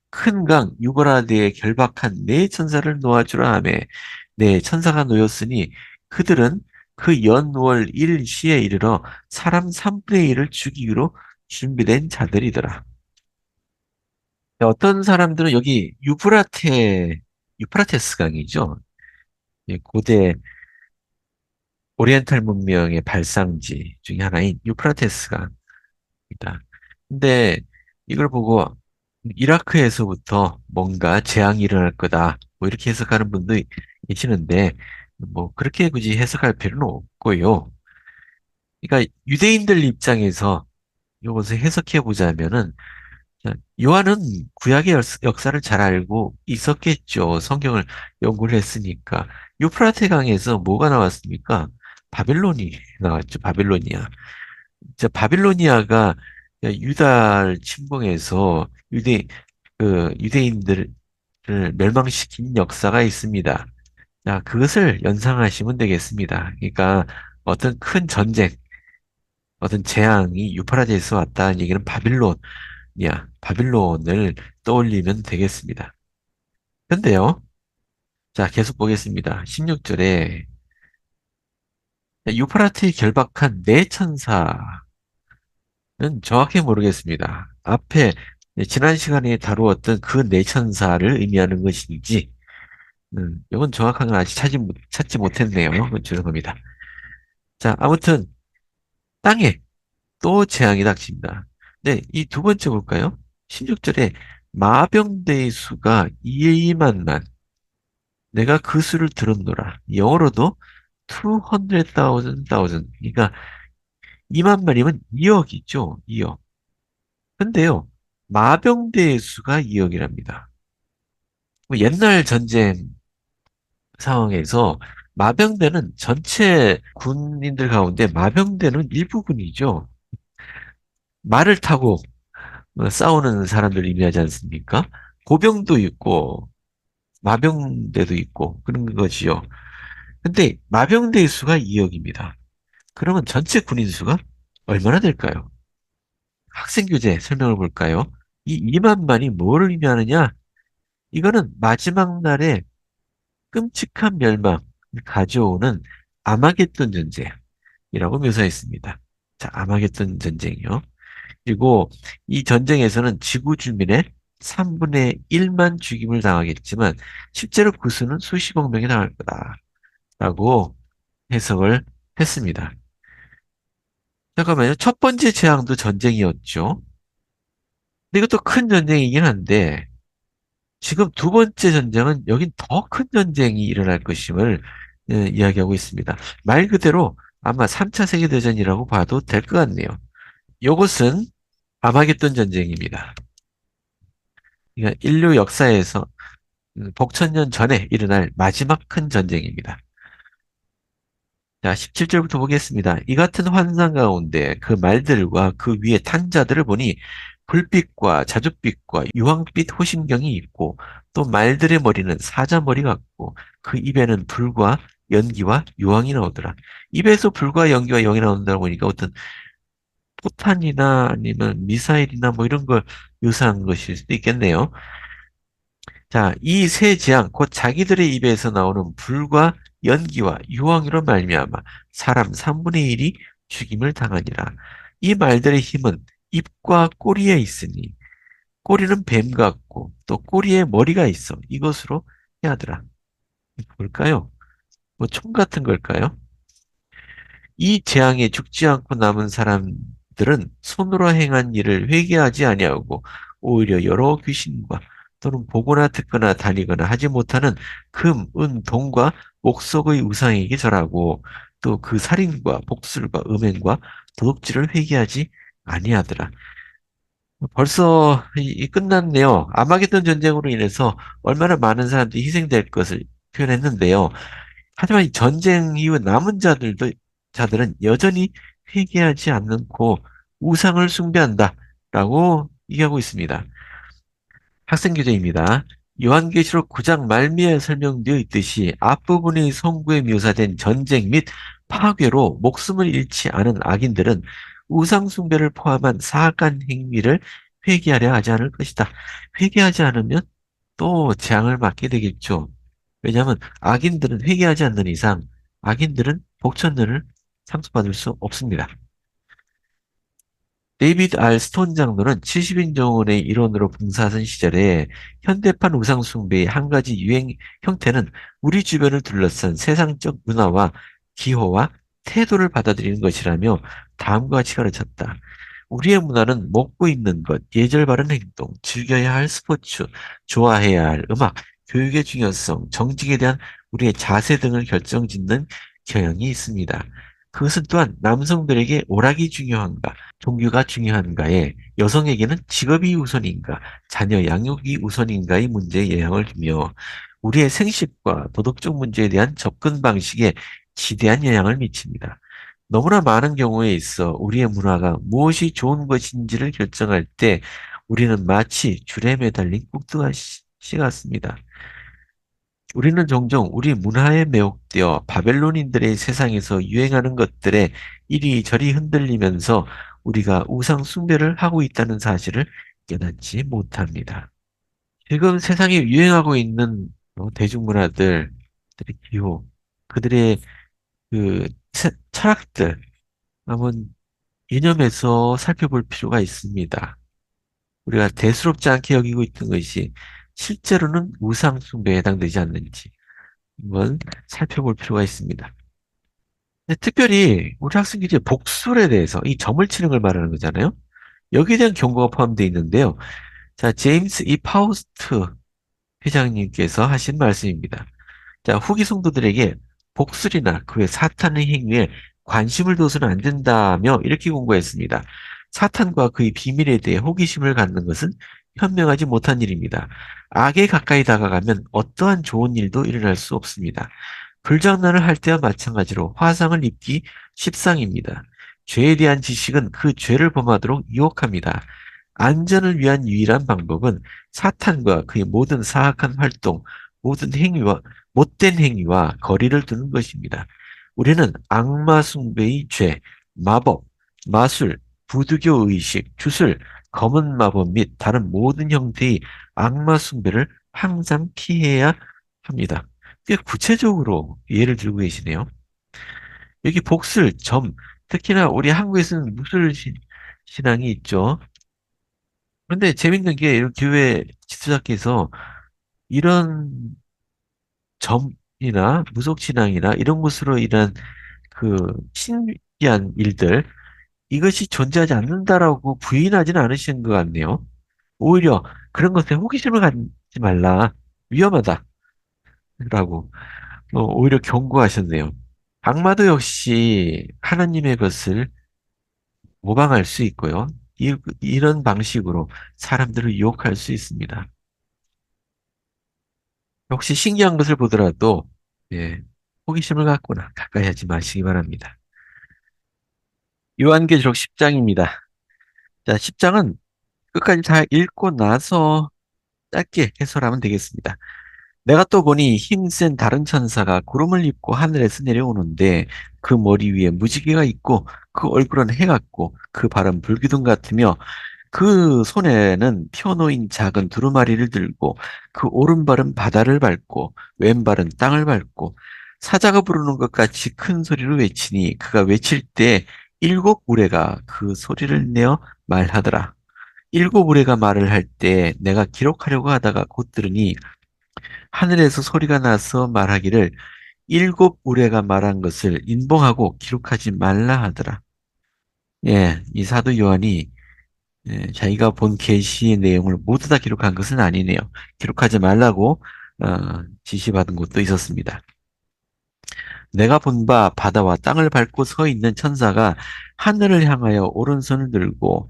큰 강 유버라드에 결박한 네 천사를 놓아주라 하매 네 천사가 놓였으니 그들은 그 연월 일시에 이르러 사람 3분의 1을 죽이기로 준비된 자들이더라. 어떤 사람들은 여기 유프라테스 강이죠. 예, 고대 오리엔탈 문명의 발상지 중에 하나인 유프라테스 강입니다. 근데 이걸 보고 이라크에서부터 뭔가 재앙이 일어날 거다. 뭐 이렇게 해석하는 분도 계시는데 뭐 그렇게 굳이 해석할 필요는 없고요. 그러니까 유대인들 입장에서 이것을 해석해 보자면은 요한은 구약의 역사를 잘 알고 있었겠죠. 성경을 연구를 했으니까. 유프라테 강에서 뭐가 나왔습니까? 바벨론이 나왔죠. 바빌로니아. 바빌로니아가 유다를 침공해서 유대인들을 멸망시킨 역사가 있습니다. 자, 그것을 연상하시면 되겠습니다. 그러니까 어떤 큰 전쟁, 어떤 재앙이 유프라테스에 왔다는 얘기는 바빌론을 떠올리면 되겠습니다. 근데요, 자, 계속 보겠습니다. 16절에 유프라테 결박한 네 천사는 정확히 모르겠습니다. 앞에 지난 시간에 다루었던 그 네 천사를 의미하는 것인지, 이건 정확한 건 아직 찾지 못했네요. 죄송합니다. 자, 아무튼 땅에 또 재앙이 닥칩니다. 네, 이 두 번째 볼까요? 16절에 마병대의 수가 2만만, 내가 그 수를 들었노라. 영어로도 200,000. 그러니까 2만 마리면 2억이죠. 2억. 근데요, 마병대의 수가 2억이랍니다. 옛날 전쟁 상황에서 마병대는 전체 군인들 가운데 마병대는 일부분이죠. 말을 타고 싸우는 사람들 의미하지 않습니까? 고병도 있고 마병대도 있고 그런 것이요. 근데 마병대의 수가 2억입니다. 그러면 전체 군인 수가 얼마나 될까요? 학생 교재 설명을 볼까요? 이 2만만이 뭐를 의미하느냐? 이거는 마지막 날에 끔찍한 멸망을 가져오는 아마겟돈 전쟁이라고 묘사했습니다. 자, 아마겟돈 전쟁이요. 그리고 이 전쟁에서는 지구 주민의 3분의 1만 죽임을 당하겠지만 실제로 그 수는 수십억 명이 당할 거다라고 해석을 했습니다. 잠깐만요. 첫 번째 재앙도 전쟁이었죠. 근데 이것도 큰 전쟁이긴 한데 지금 두 번째 전쟁은 여긴 더 큰 전쟁이 일어날 것임을 이야기하고 있습니다. 말 그대로 아마 3차 세계대전이라고 봐도 될 것 같네요. 이것은 아마겟돈 전쟁입니다. 그러니까 인류 역사에서 복천년 전에 일어날 마지막 큰 전쟁입니다. 자, 17절부터 보겠습니다. 이 같은 환상 가운데 그 말들과 그 위에 탄 자들을 보니 불빛과 자줏빛과 유황빛 호심경이 있고 또 말들의 머리는 사자머리 같고 그 입에는 불과 연기와 유황이 나오더라. 입에서 불과 연기와 유황이 나온다고 보니까 어떤 포탄이나 아니면 미사일이나 뭐 이런 걸 묘사한 것일 수도 있겠네요. 자, 이 세 재앙, 곧 자기들의 입에서 나오는 불과 연기와 유황으로 말미암아 사람 3분의 1이 죽임을 당하니라. 이 말들의 힘은 입과 꼬리에 있으니 꼬리는 뱀 같고 또 꼬리에 머리가 있어 이것으로 해하더라. 뭘까요? 뭐 총 같은 걸까요? 이 재앙에 죽지 않고 남은 사람들은 손으로 행한 일을 회개하지 아니하고 오히려 여러 귀신과 또는 보거나 듣거나 다니거나 하지 못하는 금, 은, 동과 목석의 우상에게 절하고 또 그 살인과 복술과 음행과 도둑질을 회개하지 아니하더라. 벌써 끝났네요. 아마겟돈 전쟁으로 인해서 얼마나 많은 사람들이 희생될 것을 표현했는데요. 하지만 이 전쟁 이후 남은 자들은 여전히 회개하지 않고 우상을 숭배한다라고 얘기하고 있습니다. 학생 교재입니다. 요한계시록 9장 말미에 설명되어 있듯이 앞부분의 성구에 묘사된 전쟁 및 파괴로 목숨을 잃지 않은 악인들은 우상 숭배를 포함한 사악한 행위를 회개하려 하지 않을 것이다. 회개하지 않으면 또 재앙을 맞게 되겠죠. 왜냐하면 악인들은 회개하지 않는 이상 악인들은 복천년을 상속받을 수 없습니다. 데이비드 R. 스톤 장로는 70인종의 일원으로 봉사하던 시절에 현대판 우상숭배의 한 가지 유행 형태는 우리 주변을 둘러싼 세상적 문화와 기호와 태도를 받아들이는 것이라며 다음과 같이 가르쳤다. 우리의 문화는 먹고 입는 것, 예절 바른 행동, 즐겨야 할 스포츠, 좋아해야 할 음악, 교육의 중요성, 정직에 대한 우리의 자세 등을 결정짓는 경향이 있습니다. 그것은 또한 남성들에게 오락이 중요한가, 종교가 중요한가에 여성에게는 직업이 우선인가, 자녀 양육이 우선인가의 문제에 영향을 주며 우리의 생식과 도덕적 문제에 대한 접근 방식에 지대한 영향을 미칩니다. 너무나 많은 경우에 있어 우리의 문화가 무엇이 좋은 것인지를 결정할 때 우리는 마치 줄에 매달린 꼭두가시 같습니다. 우리는 종종 우리 문화에 매혹되어 바벨론인들의 세상에서 유행하는 것들에 이리저리 흔들리면서 우리가 우상 숭배를 하고 있다는 사실을 깨닫지 못합니다. 지금 세상에 유행하고 있는 대중문화들, 그들의 기호, 그들의 그 철학들, 한번 이념에서 살펴볼 필요가 있습니다. 우리가 대수롭지 않게 여기고 있던 것이 실제로는 우상 숭배에 해당되지 않는지 한번 살펴볼 필요가 있습니다. 근데 특별히 우리 학생들이 복술에 대해서 이 점을 치는 걸 말하는 거잖아요. 여기에 대한 경고가 포함되어 있는데요. 자, 제임스 이 파우스트 회장님께서 하신 말씀입니다. 자, 후기 성도들에게 복술이나 그 외 사탄의 행위에 관심을 둬서는 안 된다며 이렇게 공고했습니다. 사탄과 그의 비밀에 대해 호기심을 갖는 것은 현명하지 못한 일입니다. 악에 가까이 다가가면 어떠한 좋은 일도 일어날 수 없습니다. 불장난을 할 때와 마찬가지로 화상을 입기 십상입니다. 죄에 대한 지식은 그 죄를 범하도록 유혹합니다. 안전을 위한 유일한 방법은 사탄과 그의 모든 사악한 활동, 모든 행위와 못된 행위와 거리를 두는 것입니다. 우리는 악마 숭배의 죄, 마법, 마술, 부두교 의식, 주술, 검은 마법 및 다른 모든 형태의 악마 숭배를 항상 피해야 합니다. 꽤 구체적으로 예를 들고 계시네요. 여기 복술, 점, 특히나 우리 한국에서는 무술 신앙이 있죠. 그런데 재밌는 게 이런 교회 지도자께서 이런 점이나 무속신앙이나 이런 것으로 인한 그 신기한 일들, 이것이 존재하지 않는다라고 부인하지는 않으신 것 같네요. 오히려 그런 것에 호기심을 갖지 말라. 위험하다라고 오히려 경고하셨네요. 악마도 역시 하나님의 것을 모방할 수 있고요. 이런 방식으로 사람들을 유혹할 수 있습니다. 혹시 신기한 것을 보더라도 예, 호기심을 갖거나 가까이 하지 마시기 바랍니다. 요한계시록 10장입니다. 자, 10장은 끝까지 다 읽고 나서 짧게 해설하면 되겠습니다. 내가 또 보니 힘센 다른 천사가 구름을 입고 하늘에서 내려오는데 그 머리 위에 무지개가 있고 그 얼굴은 해 같고 그 발은 불기둥 같으며 그 손에는 펴놓인 작은 두루마리를 들고 그 오른발은 바다를 밟고 왼발은 땅을 밟고 사자가 부르는 것 같이 큰 소리로 외치니 그가 외칠 때 일곱 우레가 그 소리를 내어 말하더라. 일곱 우레가 말을 할 때 내가 기록하려고 하다가 곧 들으니 하늘에서 소리가 나서 말하기를 일곱 우레가 말한 것을 인봉하고 기록하지 말라 하더라. 예, 이 사도 요한이 자기가 본 계시의 내용을 모두 다 기록한 것은 아니네요. 기록하지 말라고 지시받은 곳도 있었습니다. 내가 본 바 바다와 땅을 밟고 서 있는 천사가 하늘을 향하여 오른손을 들고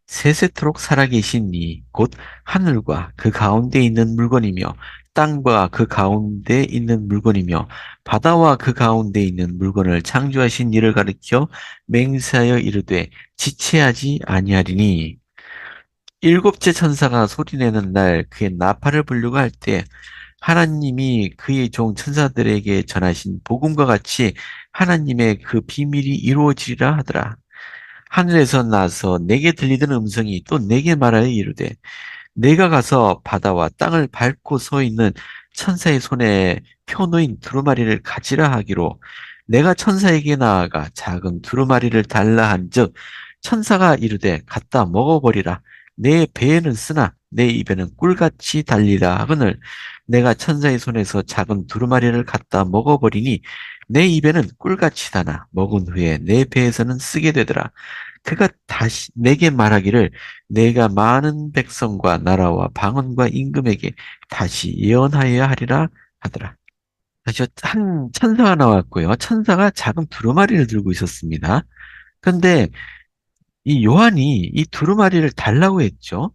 세세토록 살아계신 이 곧 하늘과 그 가운데 있는 물건이며 땅과 그 가운데 있는 물건이며 바다와 그 가운데 있는 물건을 창조하신 이를 가리켜 맹세하여 이르되 지체하지 아니하리니 일곱째 천사가 소리내는 날 그의 나팔을 불려고 할 때 하나님이 그의 종 천사들에게 전하신 복음과 같이 하나님의 그 비밀이 이루어지리라 하더라. 하늘에서 나서 내게 들리던 음성이 또 내게 말하여 이르되 내가 가서 바다와 땅을 밟고 서 있는 천사의 손에 펴놓인 두루마리를 가지라 하기로 내가 천사에게 나아가 작은 두루마리를 달라 한즉 천사가 이르되 갖다 먹어버리라 내 배에는 쓰나 내 입에는 꿀같이 달리라 하거늘 내가 천사의 손에서 작은 두루마리를 갖다 먹어버리니 내 입에는 꿀같이 다나 먹은 후에 내 배에서는 쓰게 되더라. 그가 다시 내게 말하기를 내가 많은 백성과 나라와 방언과 임금에게 다시 예언하여야 하리라 하더라. 다시 한 천사가 나왔고요. 천사가 작은 두루마리를 들고 있었습니다. 그런데 이 요한이 이 두루마리를 달라고 했죠.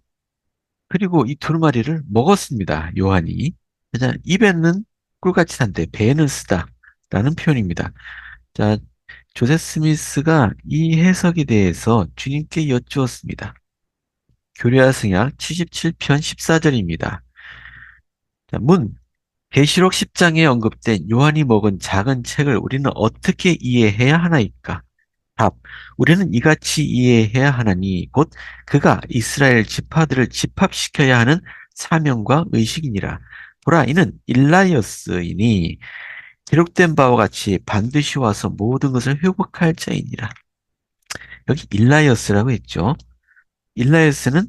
그리고 이 두루마리를 먹었습니다. 요한이. 자, 입에는 꿀같이 단데 배에는 쓰다 라는 표현입니다. 자, 조셉 스미스가 이 해석에 대해서 주님께 여쭈었습니다. 교리와 성약 77편 14절입니다. 자, 계시록 10장에 언급된 요한이 먹은 작은 책을 우리는 어떻게 이해해야 하나이까? 답. 우리는 이같이 이해해야 하나니 곧 그가 이스라엘 지파들을 집합시켜야 하는 사명과 의식이니라. 보라, 이는 일라이어스이니 기록된 바와 같이 반드시 와서 모든 것을 회복할 자이니라. 여기 일라이어스라고 했죠. 일라이어스는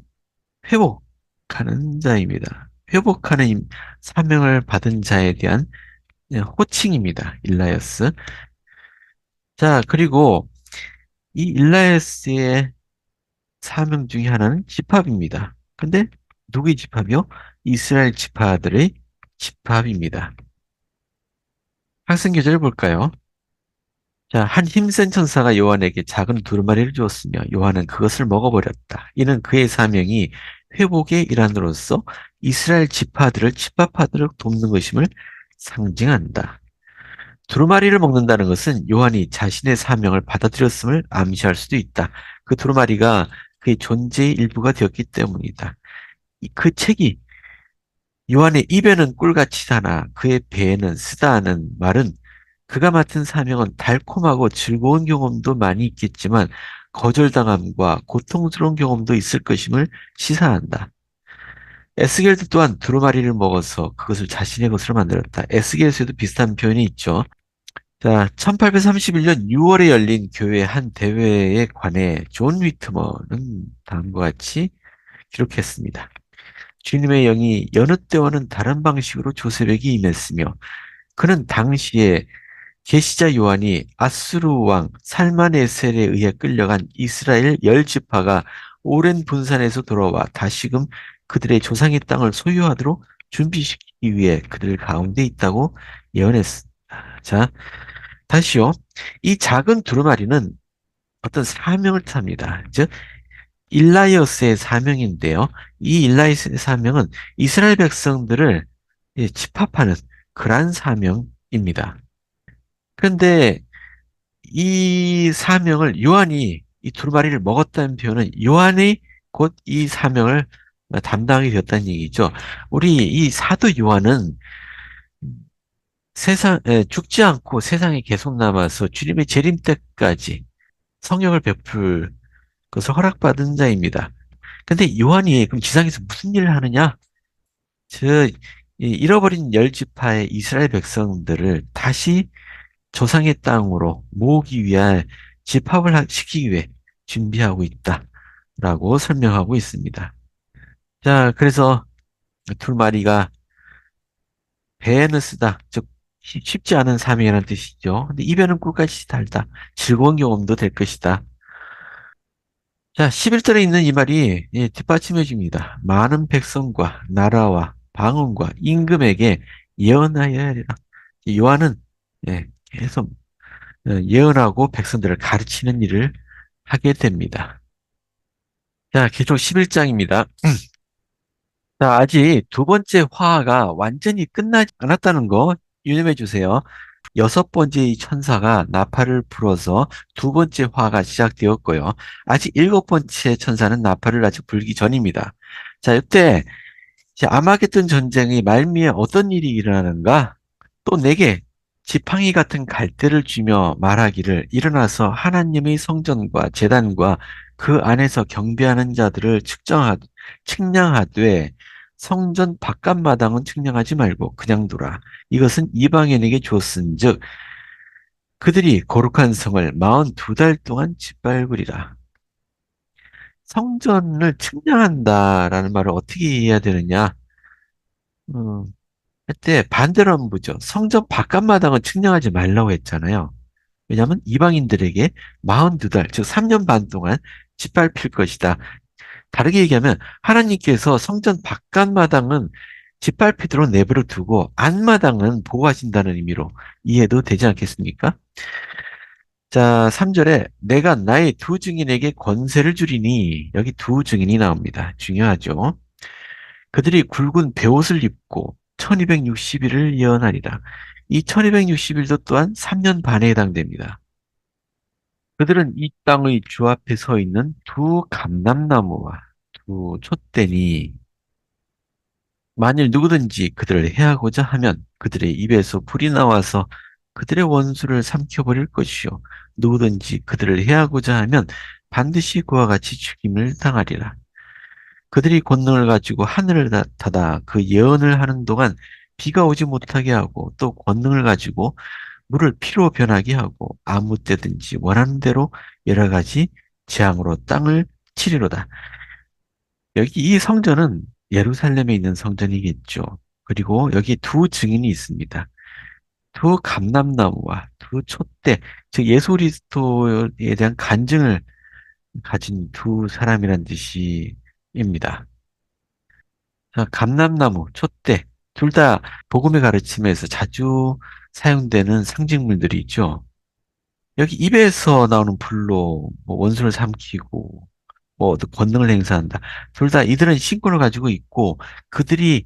회복하는 자입니다. 회복하는 사명을 받은 자에 대한 호칭입니다. 일라이어스. 자, 그리고 이 일라이어스의 사명 중에 하나는 집합입니다. 근데 누구의 집합이요? 이스라엘 지파들의 집합입니다. 학생 교재를 볼까요? 자, 한 힘센 천사가 요한에게 작은 두루마리를 주었으며 요한은 그것을 먹어버렸다. 이는 그의 사명이 회복의 일환으로서 이스라엘 지파들을 집합하도록 돕는 것임을 상징한다. 두루마리를 먹는다는 것은 요한이 자신의 사명을 받아들였음을 암시할 수도 있다. 그 두루마리가 그의 존재의 일부가 되었기 때문이다. 그 책이 요한의 입에는 꿀같이 사나 그의 배에는 쓰다 하는 말은 그가 맡은 사명은 달콤하고 즐거운 경험도 많이 있겠지만 거절당함과 고통스러운 경험도 있을 것임을 시사한다. 에스겔도 또한 두루마리를 먹어서 그것을 자신의 것으로 만들었다. 에스겔에서도 비슷한 표현이 있죠. 자, 1831년 6월에 열린 교회 한 대회에 관해 존 위트머는 다음과 같이 기록했습니다. 주님의 영이 여느 때와는 다른 방식으로 조세백이 임했으며 그는 당시에 계시자 요한이 아수르 왕 살마네셀에 의해 끌려간 이스라엘 열 지파가 오랜 분산에서 돌아와 다시금 그들의 조상의 땅을 소유하도록 준비시키기 위해 그들 가운데 있다고 예언했습니다. 자, 다시요. 이 작은 두루마리는 어떤 사명을 탑니다. 즉, 일라이어스의 사명인데요. 이 일라이어스의 사명은 이스라엘 백성들을 집합하는 그러한 사명입니다. 그런데 이 사명을 요한이 이 두루마리를 먹었다는 표현은 요한이 곧 이 사명을 담당하게 되었다는 얘기죠. 우리 이 사도 요한은 죽지 않고 세상에 계속 남아서 주님의 재림 때까지 성령을 베풀 것을 허락받은 자입니다. 근데 요한이 그럼 지상에서 무슨 일을 하느냐? 이 잃어버린 열 지파의 이스라엘 백성들을 다시 조상의 땅으로 모으기 위한 집합을 시키기 위해 준비하고 있다라고 설명하고 있습니다. 자, 그래서 둘마리가 배에는 쓰다, 즉 쉽지 않은 사명이라는 뜻이죠. 근데 입에는 꿀같이 달다, 즐거운 경험도 될 것이다. 자, 11절에 있는 이 말이 뒷받침해 줍니다. 많은 백성과 나라와 방언과 임금에게 예언하여야 하리라. 요한은 계속 예언하고 백성들을 가르치는 일을 하게 됩니다. 자, 계속 11장입니다. 자, 아직 두 번째 화가 완전히 끝나지 않았다는 거 유념해 주세요. 여섯 번째 이 천사가 나팔을 불어서 두 번째 화가 시작되었고요. 아직 일곱 번째 천사는 나팔을 아직 불기 전입니다. 자, 이때 이제 아마겟돈 전쟁의 말미에 어떤 일이 일어나는가? 또 내게 지팡이 같은 갈대를 주며 말하기를 일어나서 하나님의 성전과 제단과 그 안에서 경배하는 자들을 측량하되 성전 바깥마당은 측량하지 말고 그냥 두라. 이것은 이방인에게 주었은즉 그들이 거룩한 성을 42달 동안 짓밟으리라. 성전을 측량한다라는 말을 어떻게 이해해야 되느냐? 음, 그때 반대로 한번 보죠. 성전 바깥마당은 측량하지 말라고 했잖아요. 왜냐하면 이방인들에게 42달, 즉 3년 반 동안 짓밟힐 것이다. 다르게 얘기하면 하나님께서 성전 바깥마당은 짓밟히도록 내버려 두고 안마당은 보호하신다는 의미로 이해도 되지 않겠습니까? 자, 3절에 내가 나의 두 증인에게 권세를 주리니 여기 두 증인이 나옵니다. 중요하죠. 그들이 굵은 베옷을 입고 1260일을 예언하리라. 이 1260일도 또한 3년 반에 해당됩니다. 그들은 이 땅의 주 앞에 서 있는 두 감람나무와 두 촛대니 만일 누구든지 그들을 해하고자 하면 그들의 입에서 불이 나와서 그들의 원수를 삼켜버릴 것이요. 누구든지 그들을 해하고자 하면 반드시 그와 같이 죽임을 당하리라. 그들이 권능을 가지고 하늘을 닫아 그 예언을 하는 동안 비가 오지 못하게 하고 또 권능을 가지고 물을 피로 변하게 하고 아무 때든지 원하는 대로 여러 가지 재앙으로 땅을 치리로다. 여기 이 성전은 예루살렘에 있는 성전이겠죠. 그리고 여기 두 증인이 있습니다. 두 감람나무와 두 촛대, 즉 예수 그리스도에 대한 간증을 가진 두 사람이란 뜻입니다. 자, 감람나무, 촛대, 둘 다 복음의 가르침에서 자주 사용되는 상징물들이 있죠. 여기 입에서 나오는 불로 뭐 원수를 삼키고 뭐 어떤 권능을 행사한다. 둘 다 이들은 신권을 가지고 있고 그들이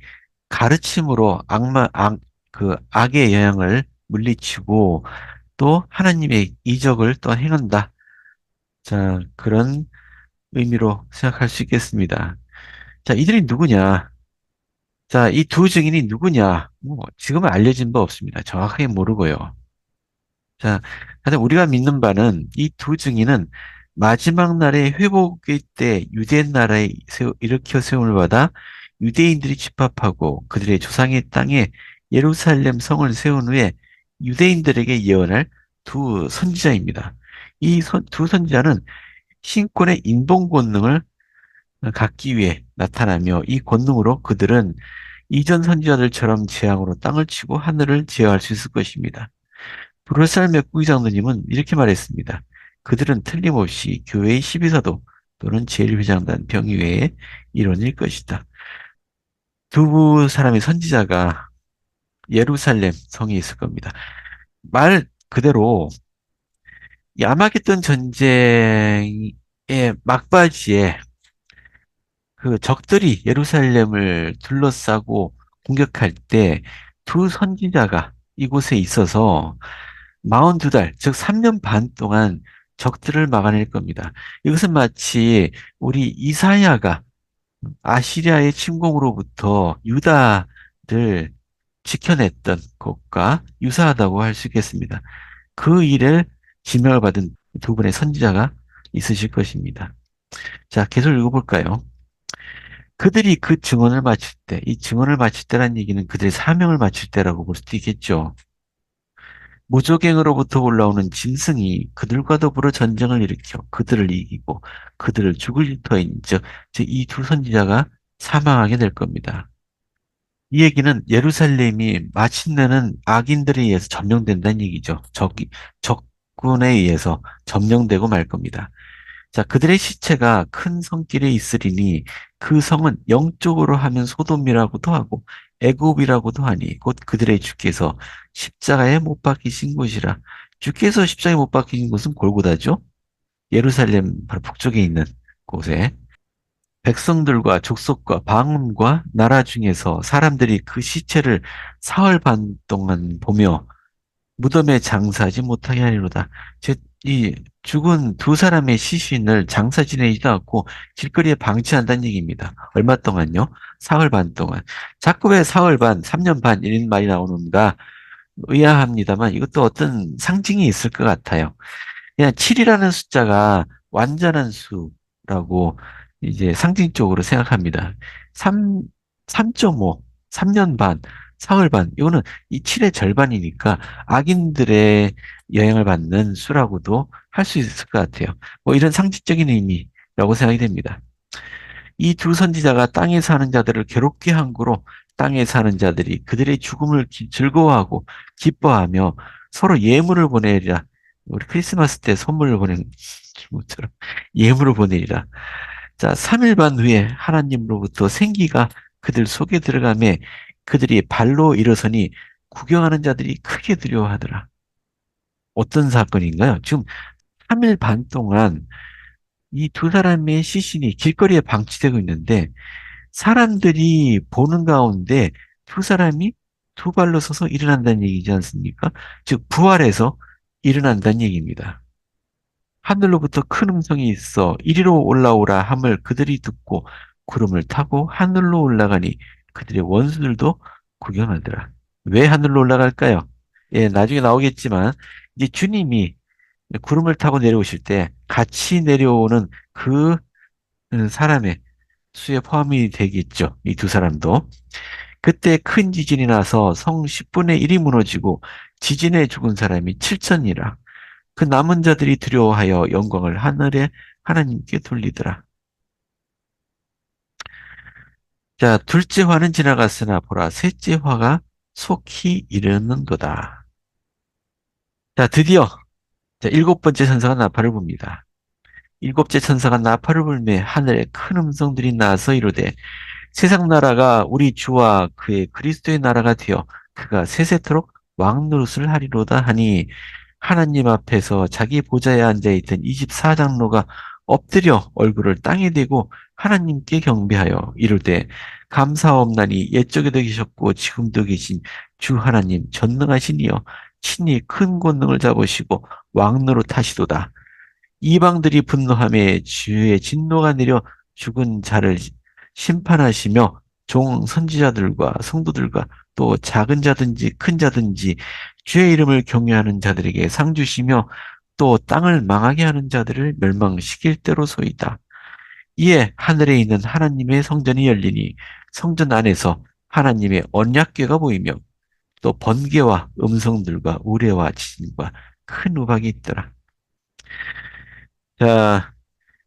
가르침으로 그 악의 영향을 물리치고 또 하나님의 이적을 또 행한다. 자, 그런 의미로 생각할 수 있겠습니다. 자, 이들이 누구냐? 자, 이 두 증인이 누구냐? 뭐, 지금은 알려진 바 없습니다. 정확하게 모르고요. 자, 하여튼 우리가 믿는 바는 이 두 증인은 마지막 날의 회복의 때 유대 나라에 일으켜 세움을 받아 유대인들이 집합하고 그들의 조상의 땅에 예루살렘 성을 세운 후에 유대인들에게 예언할 두 선지자입니다. 이 두 선지자는 신권의 인본 권능을 갖기 위해 나타나며 이 권능으로 그들은 이전 선지자들처럼 재앙으로 땅을 치고 하늘을 제어할 수 있을 것입니다. 브루살의 부의장로님은 이렇게 말했습니다. 그들은 틀림없이 교회의 12사도 또는 제1회장단 병의회의 일원일 것이다. 두 사람의 선지자가 예루살렘 성에 있을 겁니다. 말 그대로 야마게돈 전쟁의 막바지에 그 적들이 예루살렘을 둘러싸고 공격할 때 두 선지자가 이곳에 있어서 42달, 즉 3년 반 동안 적들을 막아낼 겁니다. 이것은 마치 우리 이사야가 아시리아의 침공으로부터 유다를 지켜냈던 것과 유사하다고 할 수 있겠습니다. 그 일에 지명을 받은 두 분의 선지자가 있으실 것입니다. 자, 계속 읽어볼까요? 그들이 그 증언을 마칠 때, 이 증언을 마칠 때란 얘기는 그들의 사명을 마칠 때라고 볼 수도 있겠죠. 무적행으로부터 올라오는 짐승이 그들과 더불어 전쟁을 일으켜 그들을 이기고 그들을 죽을 터인 즉 이 두 선지자가 사망하게 될 겁니다. 이 얘기는 예루살렘이 마침내는 악인들에 의해서 점령된다는 얘기죠. 적군에 의해서 점령되고 말 겁니다. 자, 그들의 시체가 큰 성길에 있으리니 그 성은 영적으로 하면 소돔이라고도 하고 애굽이라고도 하니 곧 그들의 주께서 십자가에 못 박히신 곳이라. 주께서 십자가에 못 박히신 곳은 골고다죠. 예루살렘 바로 북쪽에 있는 곳에 백성들과 족속과 방언과 나라 중에서 사람들이 그 시체를 사흘 반 동안 보며 무덤에 장사하지 못하게 하리로다. 이 죽은 두 사람의 시신을 장사 지내지도 않고 길거리에 방치한다는 얘기입니다. 얼마 동안요? 사흘 반 동안. 자꾸 왜 사흘 반, 3년 반 이런 말이 나오는가 의아합니다만 이것도 어떤 상징이 있을 것 같아요. 그냥 7이라는 숫자가 완전한 수라고 이제 상징적으로 생각합니다. 3, 3.5, 3년 반, 사흘 반, 이거는 이 7의 절반이니까 악인들의 영향을 받는 수라고도 할 수 있을 것 같아요. 뭐 이런 상징적인 의미라고 생각이 됩니다. 이 두 선지자가 땅에 사는 자들을 괴롭게 한 거로 땅에 사는 자들이 그들의 죽음을 즐거워하고 기뻐하며 서로 예물을 보내리라. 우리 크리스마스 때 선물을 보내는 것처럼 예물을 보내리라. 자, 3일 반 후에 하나님으로부터 생기가 그들 속에 들어가매 그들이 발로 일어서니 구경하는 자들이 크게 두려워하더라. 어떤 사건인가요? 지금 3일 반 동안 이 두 사람의 시신이 길거리에 방치되고 있는데 사람들이 보는 가운데 두 사람이 두 발로 서서 일어난다는 얘기지 않습니까? 즉 부활해서 일어난다는 얘기입니다. 하늘로부터 큰 음성이 있어 이리로 올라오라 함을 그들이 듣고 구름을 타고 하늘로 올라가니 그들의 원수들도 구경하더라. 왜 하늘로 올라갈까요? 예, 나중에 나오겠지만 이제 주님이 구름을 타고 내려오실 때 같이 내려오는 그 사람의 수에 포함이 되겠죠. 이 두 사람도. 그때 큰 지진이 나서 성 10분의 1이 무너지고 지진에 죽은 사람이 7천이라. 그 남은 자들이 두려워하여 영광을 하늘에 하나님께 돌리더라. 자, 둘째 화는 지나갔으나 보라, 셋째 화가 속히 이르는도다. 자, 드디어 일곱 번째 천사가 나팔을 붑니다. 일곱째 천사가 나팔을 불매 하늘에 큰 음성들이 나서 이르되 세상 나라가 우리 주와 그의 그리스도의 나라가 되어 그가 세세토록 왕노릇을 하리로다 하니 하나님 앞에서 자기 보좌에 앉아있던 24장로가 엎드려 얼굴을 땅에 대고 하나님께 경배하여 이르되 감사옵나니 옛적에도 계셨고 지금도 계신 주 하나님 전능하신 이여 친히 큰 권능을 잡으시고 왕노릇 하시도다. 이방들이 분노하며 주의 진노가 내려 죽은 자를 심판하시며 종 선지자들과 성도들과 또 작은 자든지 큰 자든지 주의 이름을 경외하는 자들에게 상 주시며 또 땅을 망하게 하는 자들을 멸망시킬 때로소이다. 이에 하늘에 있는 하나님의 성전이 열리니 성전 안에서 하나님의 언약궤가 보이며 또 번개와 음성들과 우레와 지진과 큰 우박이 있더라. 자,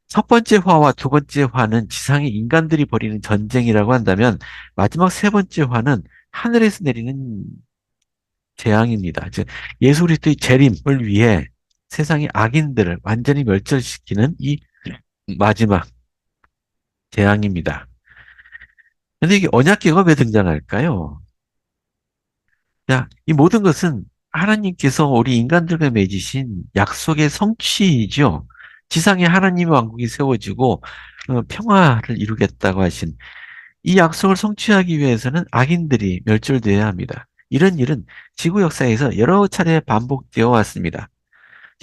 첫 번째 화와 두 번째 화는 지상의 인간들이 벌이는 전쟁이라고 한다면 마지막 세 번째 화는 하늘에서 내리는 재앙입니다. 즉 예수 그리스도의 재림을 위해 세상의 악인들을 완전히 멸절시키는 이 마지막 재앙입니다. 근데 이게 언약궤가 왜 등장할까요? 자, 이 모든 것은 하나님께서 우리 인간들과 맺으신 약속의 성취이죠. 지상에 하나님의 왕국이 세워지고 평화를 이루겠다고 하신 이 약속을 성취하기 위해서는 악인들이 멸절되어야 합니다. 이런 일은 지구 역사에서 여러 차례 반복되어 왔습니다.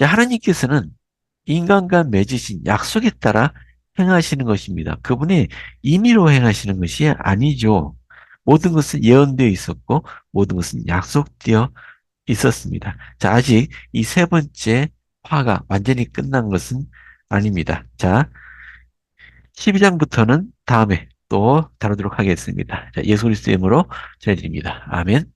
하나님께서는 인간과 맺으신 약속에 따라 행하시는 것입니다. 그분의 임의로 행하시는 것이 아니죠. 모든 것은 예언되어 있었고 모든 것은 약속되어 있었습니다. 자, 아직 이 세 번째 화가 완전히 끝난 것은 아닙니다. 자, 12장부터는 다음에 또 다루도록 하겠습니다. 자, 예수 그리스도의 이름으로 전해드립니다. 아멘.